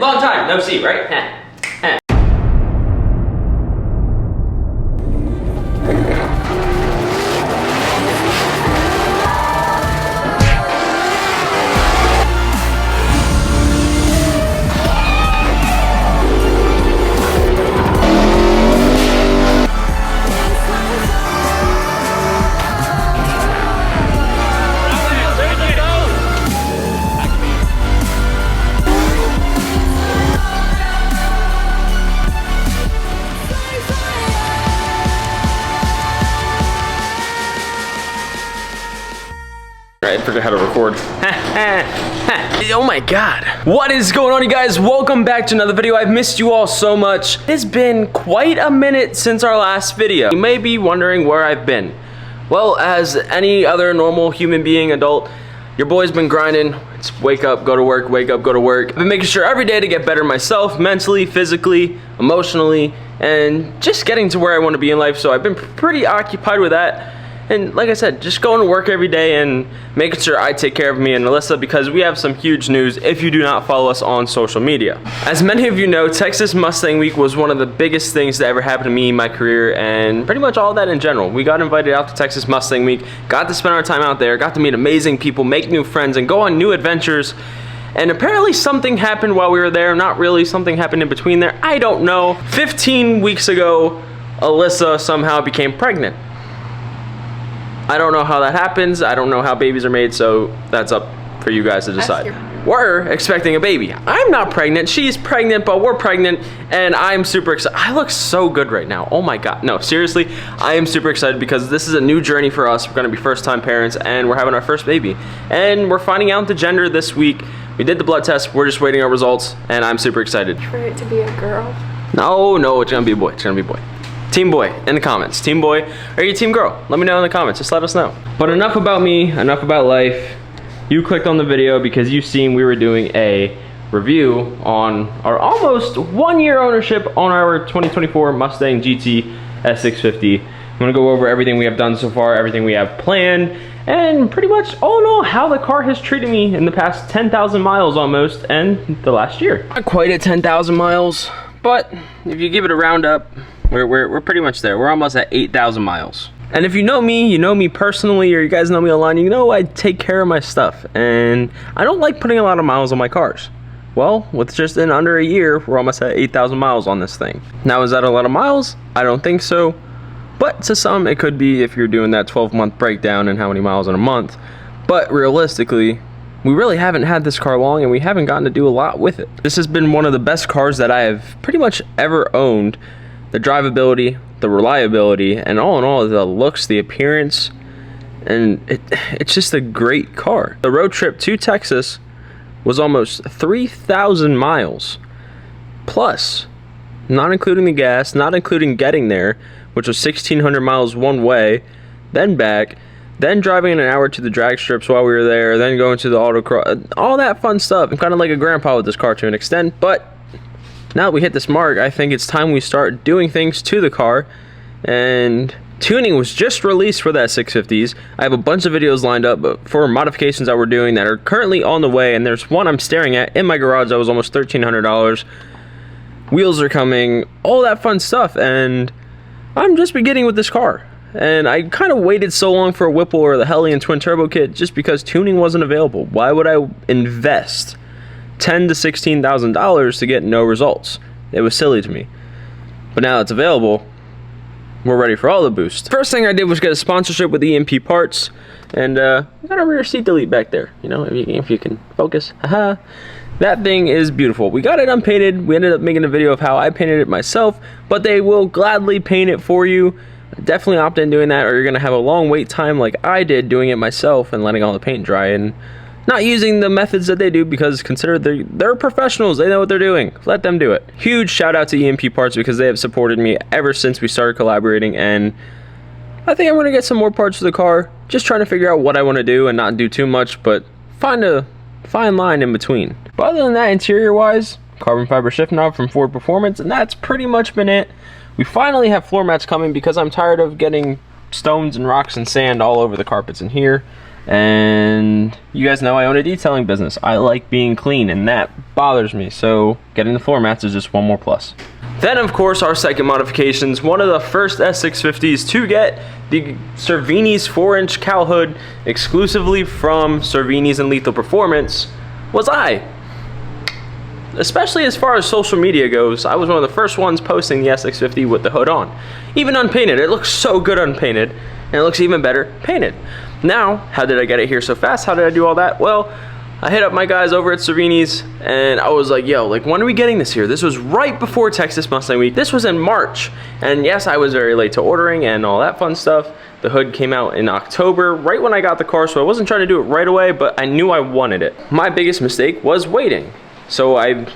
long time no see, right? I forgot how to record. Oh my god. What is going on, you guys? Welcome back to another video. I've missed you all so much. It's been quite a minute since our last video. You may be wondering where I've been. Well, as any other normal human being, adult, your boy's been grinding. It's wake up, go to work, wake up, go to work. I've been making sure every day to get better myself, mentally, physically, emotionally, and just getting to where I want to be in life. So I've been pretty occupied with that. And like I said, just going to work every day and making sure I take care of me and Alyssa, because we have some huge news if you do not follow us on social media. As many of you know, Texas Mustang Week was one of the biggest things that ever happened to me in my career, and pretty much all that in general. We got invited out to Texas Mustang Week, got to spend our time out there, got to meet amazing people, make new friends, and go on new adventures. And apparently something happened while we were there. Not really, something happened in between there. I don't know. 15 weeks ago, Alyssa somehow became pregnant. I don't know how that happens. I don't know how babies are made, so that's up for you guys to decide. We're expecting a baby. I'm not pregnant. She's pregnant, but we're pregnant, and I'm super excited. I look so good right now. Oh my god. No, seriously, I am super excited because this is a new journey for us. We're gonna be first-time parents, and we're having our first baby. And we're finding out the gender this week. We did the blood test. We're just waiting our results, and I'm super excited. For it to be a girl? No, it's gonna be a boy. It's gonna be a boy. Team boy in the comments. Team boy or you team girl? Let me know in the comments. Just let us know. But enough about me, enough about life. You clicked on the video because you've seen we were doing a review on our almost 1 year ownership on our 2024 Mustang GT S650. I'm gonna go over everything we have done so far, everything we have planned, and pretty much all in all how the car has treated me in the past 10,000 miles almost, and the last year. Not quite at 10,000 miles, but if you give it a round up, we're pretty much there. We're almost at 8,000 miles. And if you know me personally, or you guys know me online, you know I take care of my stuff. And I don't like putting a lot of miles on my cars. Well, with just in under a year, we're almost at 8,000 miles on this thing. Now, is that a lot of miles? I don't think so. But to some, it could be if you're doing that 12-month breakdown and how many miles in a month. But realistically, we really haven't had this car long, and we haven't gotten to do a lot with it. This has been one of the best cars that I have pretty much ever owned. The drivability, the reliability, and all in all, the looks, the appearance, and it's just a great car. The road trip to Texas was almost 3,000 miles, plus, not including the gas, not including getting there, which was 1,600 miles one way, then back, then driving an hour to the drag strips while we were there, then going to the autocross, all that fun stuff. I'm kind of like a grandpa with this car to an extent, but now that we hit this mark, I think it's time we start doing things to the car. And tuning was just released for that 650s. I have a bunch of videos lined up for modifications that we're doing that are currently on the way, and there's one I'm staring at in my garage that was almost $1,300. Wheels are coming, all that fun stuff, and I'm just beginning with this car. And I kind of waited so long for a Whipple or the Hellion twin turbo kit just because tuning wasn't available. Why would I invest $10,000 to $16,000 to get no results? It was silly to me. But now it's available, we're ready for all the boost. First thing I did was get a sponsorship with EMP Parts, and we got a rear seat delete back there. You know, if you can focus. Haha. That thing is beautiful. We got it unpainted. We ended up making a video of how I painted it myself, but they will gladly paint it for you. Definitely opt in doing that, or you're gonna have a long wait time like I did doing it myself and letting all the paint dry and not using the methods that they do, because consider they're professionals. They know what they're doing. Let them do it. Huge shout out to EMP Parts because they have supported me ever since we started collaborating, and I think I'm gonna get some more parts for the car. Just trying to figure out what I want to do and not do too much, but find a fine line in between. But other than that, interior wise, carbon fiber shift knob from Ford Performance, and that's pretty much been it. We finally have floor mats coming because I'm tired of getting stones and rocks and sand all over the carpets in here. And you guys know I own a detailing business. I like being clean, and that bothers me. So getting the floor mats is just one more plus. Then, of course, our second modifications. One of the first S650s to get the Cervinis 4-inch cowl hood exclusively from Cervinis and Lethal Performance was I. Especially as far as social media goes, I was one of the first ones posting the S650 with the hood on. Even unpainted. It looks so good unpainted, and it looks even better painted. Now, how did I get it here so fast? How did I do all that? Well, I hit up my guys over at Cervinis, and I was like, yo, like, when are we getting this here? This was right before Texas Mustang Week. This was in March. And yes, I was very late to ordering and all that fun stuff. The hood came out in October, right when I got the car, so I wasn't trying to do it right away, but I knew I wanted it. My biggest mistake was waiting. So I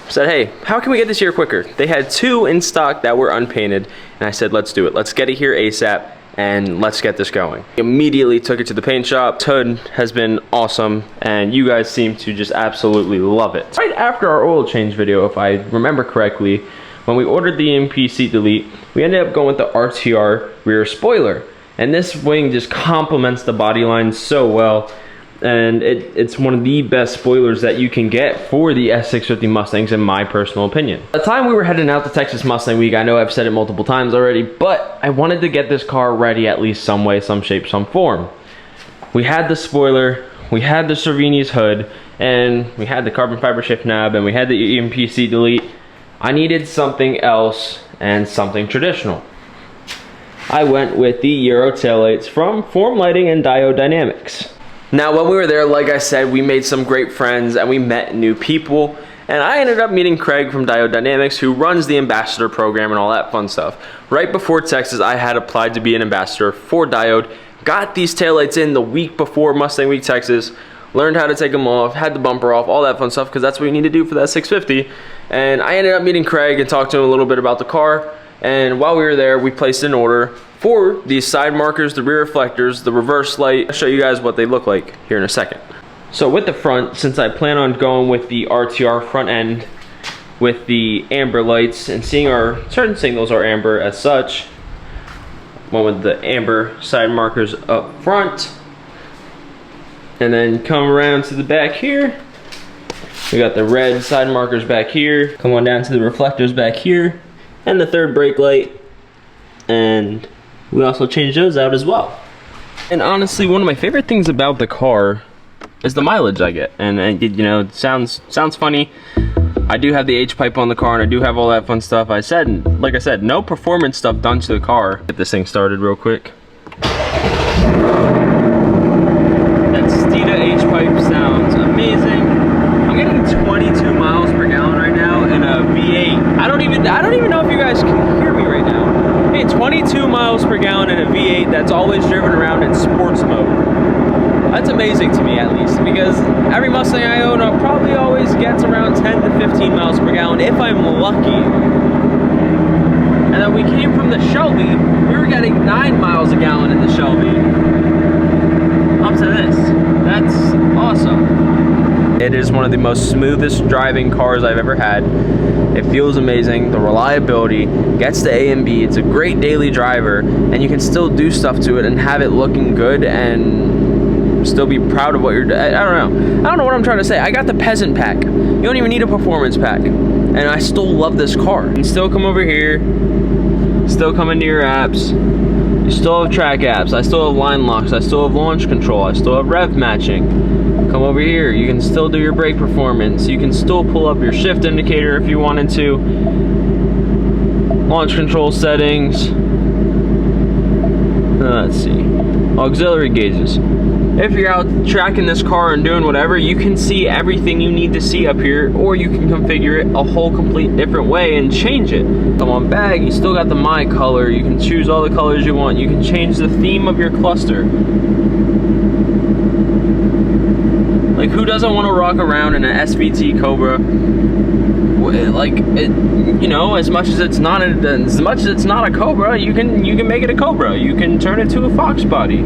said, hey, how can we get this here quicker? They had 2 in stock that were unpainted, and I said, let's do it. Let's get it here ASAP. And let's get this going. Immediately took it to the paint shop. Hood has been awesome, and you guys seem to just absolutely love it. Right after our oil change video, if I remember correctly, when we ordered the EMP seat delete, we ended up going with the RTR Rear Spoiler. And this wing just complements the body line so well. And it's one of the best spoilers that you can get for the S650 Mustangs, in my personal opinion. By the time we were heading out to Texas Mustang Week, I know I've said it multiple times already, but I wanted to get this car ready at least some way, some shape, some form. We had the spoiler, we had the Cervinis hood, and we had the carbon fiber shift knob, and we had the EMP seat delete. I needed something else and something traditional. I went with the Euro taillights from Ford Lighting Diode Dynamics. Now, when we were there, like I said, we made some great friends and we met new people. And I ended up meeting Craig from Diode Dynamics, who runs the ambassador program and all that fun stuff. Right before Texas, I had applied to be an ambassador for Diode. Got these taillights in the week before Mustang Week Texas. Learned how to take them off, had the bumper off, all that fun stuff, because that's what you need to do for that 650. And I ended up meeting Craig and talked to him a little bit about the car. And while we were there, we placed an order for these side markers, the rear reflectors, the reverse light. I'll show you guys what they look like here in a second. So with the front, since I plan on going with the RTR front end with the amber lights and seeing our certain signals are amber as such, went with the amber side markers up front. And then come around to the back here. We got the red side markers back here. Come on down to the reflectors back here. And the third brake light. And we also changed those out as well. And honestly, one of my favorite things about the car is the mileage I get. And you know, it sounds funny. I do have the H pipe on the car, and I do have all that fun stuff. Like I said, no performance stuff done to the car. Get this thing started real quick. That Steeda H pipe sounds amazing. I'm getting 22 miles per gallon right now in a V8. I don't even know if you guys can hear me right now. Hey, 22 miles per gallon in a V8 that's always driven around in sports mode. That's amazing to me, at least, because every Mustang I own probably always gets around 10 to 15 miles per gallon if I'm lucky. And then we came from the Shelby, we were getting 9 miles a gallon in the Shelby. Up to this. That's awesome. It is one of the most smoothest driving cars I've ever had. It feels amazing. The reliability gets to A and B. It's a great daily driver, and you can still do stuff to it and have it looking good and still be proud of what you're doing. I don't know what I'm trying to say. I got the peasant pack. You don't even need a performance pack, and I still love this car. You can still come over here, still come into your apps. You still have track apps. I still have line locks. I still have launch control. I still have rev matching. Come over here, you can still do your brake performance. You can still pull up your shift indicator if you wanted to. Launch control settings. Let's see. Auxiliary gauges. If you're out tracking this car and doing whatever, you can see everything you need to see up here, or you can configure it a whole complete different way and change it. Come on back, you still got the My color. You can choose all the colors you want. You can change the theme of your cluster. Like, who doesn't want to rock around in an SVT Cobra? Like, you know, as much as it's not a Cobra, you can make it a Cobra. You can turn it to a Fox body.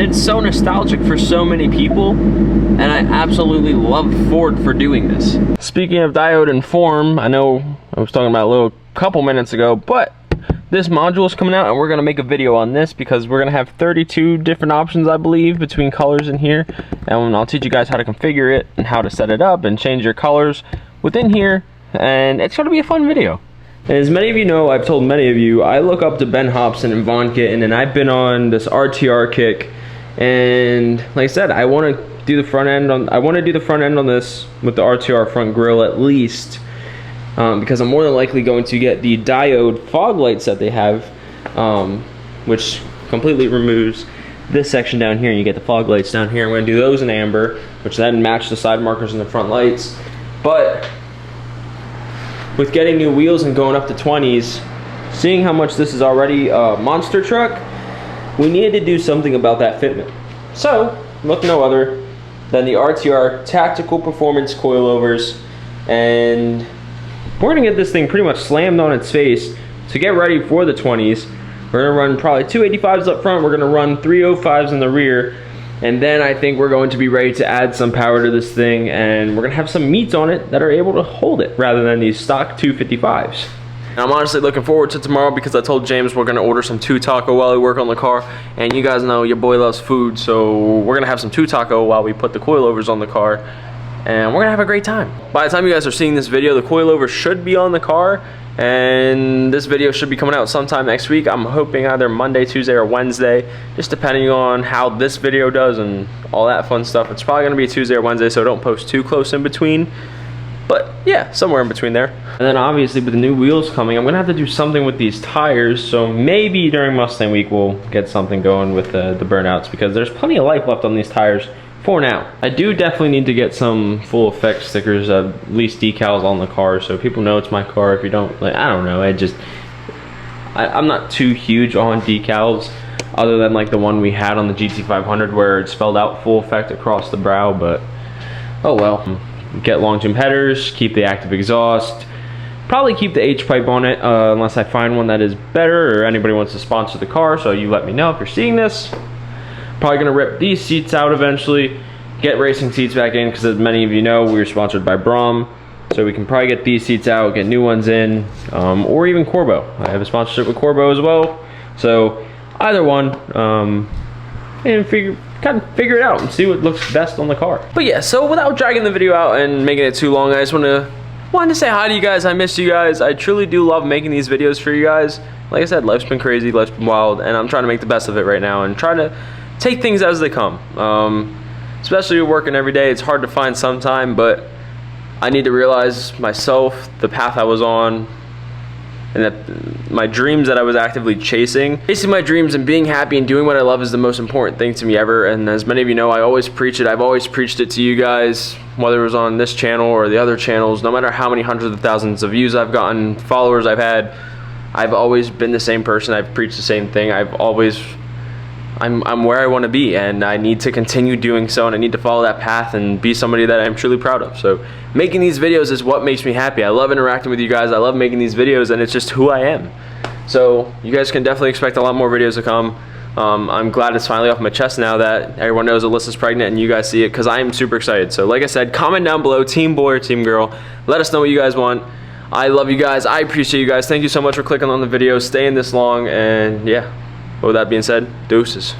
It's so nostalgic for so many people, and I absolutely love Ford for doing this. Speaking of diode and form, I know I was talking about a couple minutes ago, but this module is coming out, and we're gonna make a video on this because we're gonna have 32 different options, I believe, between colors in here, and I'll teach you guys how to configure it and how to set it up and change your colors within here, and it's gonna be a fun video. And as many of you know, I've told many of you, I look up to Ben Hobson and Von Kitten, and I've been on this RTR kick, and like I said, I want to do the front end on this with the RTR front grille at least. Because I'm more than likely going to get the diode fog lights that they have, which completely removes this section down here, and you get the fog lights down here. I'm going to do those in amber, which then match the side markers in the front lights. But with getting new wheels and going up to 20s, seeing how much this is already a monster truck, we needed to do something about that fitment. So, look no other than the RTR Tactical Performance Coilovers, and we're gonna get this thing pretty much slammed on its face to get ready for the 20s. We're gonna run probably 285s up front, we're gonna run 305s in the rear, and then I think we're going to be ready to add some power to this thing, and we're gonna have some meats on it that are able to hold it rather than these stock 255s. And I'm honestly looking forward to tomorrow because I told James we're gonna order some 2 taco while we work on the car, and you guys know your boy loves food, so we're gonna have some 2 taco while we put the coilovers on the car, and we're gonna have a great time. By the time you guys are seeing this video, the coilover should be on the car, and this video should be coming out sometime next week. I'm hoping either Monday, Tuesday, or Wednesday, just depending on how this video does and all that fun stuff. It's probably gonna be Tuesday or Wednesday, so don't post too close in between. But yeah, somewhere in between there. And then obviously with the new wheels coming, I'm gonna have to do something with these tires, so maybe during Mustang week we'll get something going with the burnouts, because there's plenty of life left on these tires for now. I do definitely need to get some full effect stickers, at least decals on the car, so people know it's my car. If you don't, like, I don't know, I'm not too huge on decals, other than like the one we had on the GT500 where it spelled out full effect across the brow, but oh well. Get long tube headers, keep the active exhaust, probably keep the H-pipe on it unless I find one that is better or anybody wants to sponsor the car, so you let me know if you're seeing this. Probably gonna rip these seats out eventually, get racing seats back in, because as many of you know, we were sponsored by Brom, so we can probably get these seats out, get new ones in, or even Corbo. I have a sponsorship with Corbo as well, so either one, and kind of figure it out and see what looks best on the car. But yeah, so without dragging the video out and making it too long, I just wanted to say hi to you guys. I miss you guys. I truly do love making these videos for you guys. Like I said, life's been crazy, life's been wild, and I'm trying to make the best of it right now and trying to take things as they come. Especially working every day, it's hard to find some time, but I need to realize myself, the path I was on, and that my dreams that I was actively chasing my dreams and being happy and doing what I love is the most important thing to me ever. And as many of you know, I always preach it. I've always preached it to you guys, whether it was on this channel or the other channels. No matter how many hundreds of thousands of views I've gotten, followers I've had, I've always been the same person. I've preached the same thing. I'm where I want to be, and I need to continue doing so, and I need to follow that path and be somebody that I'm truly proud of. So making these videos is what makes me happy. I love interacting with you guys. I love making these videos, and it's just who I am. So you guys can definitely expect a lot more videos to come. I'm glad it's finally off my chest now that everyone knows Alyssa's pregnant and you guys see it, because I am super excited. So like I said, comment down below, team boy or team girl. Let us know what you guys want. I love you guys. I appreciate you guys. Thank you so much for clicking on the video, staying this long, and yeah. But with that being said, deuces.